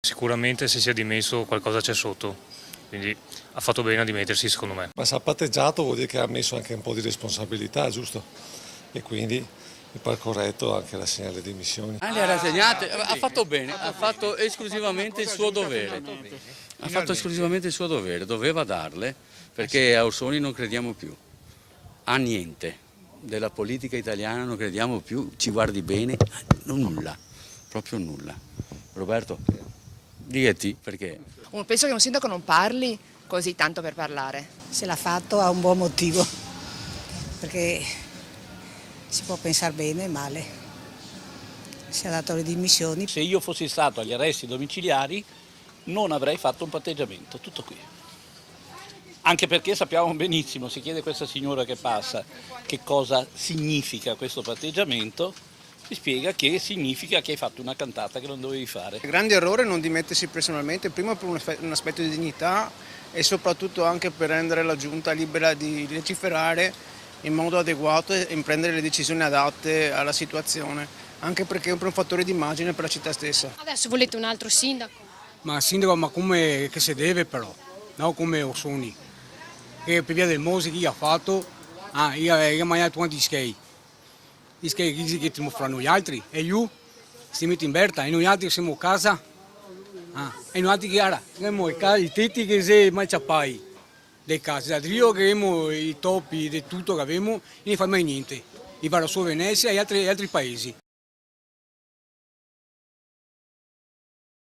Sicuramente se si è dimesso qualcosa c'è sotto, quindi ha fatto bene a dimettersi secondo me. Ma se ha patteggiato vuol dire che ha messo anche un po' di responsabilità, giusto? E quindi mi pare corretto anche rassegnare le dimissioni. Le ha rassegnate, ha fatto bene, ha fatto esclusivamente il suo dovere. Ha fatto esclusivamente il suo dovere, doveva darle, perché a Orsolini non crediamo più, a niente della politica italiana non crediamo più, ci guardi bene, nulla, proprio nulla. Roberto, digati perché. Penso che un sindaco non parli così tanto per parlare. Se l'ha fatto ha un buon motivo, perché si può pensare bene e male. Si è dato le dimissioni. Se io fossi stato agli arresti domiciliari non avrei fatto un patteggiamento, tutto qui. Anche perché sappiamo benissimo, si chiede a questa signora che passa che cosa significa questo patteggiamento, si spiega che significa che hai fatto una cantata che non dovevi fare. Il grande errore è non dimettersi personalmente, prima per un aspetto di dignità e soprattutto anche per rendere la giunta libera di legiferare in modo adeguato e prendere le decisioni adatte alla situazione, anche perché è un fattore di immagine per la città stessa. Adesso volete un altro sindaco? Ma sindaco, ma come che si deve però, non come Orsolini, che per via del Mose che ha fatto, io ho mangiato quanti schei. Gli schei che stiamo fra noi altri, e io stiamo in Berta, e noi altri siamo a casa, e noi altri che abbiamo i tetti che si mangiapai, le case, da Rio che abbiamo i topi di tutto che abbiamo, e non fa mai niente, e va solo Venezia e altri paesi.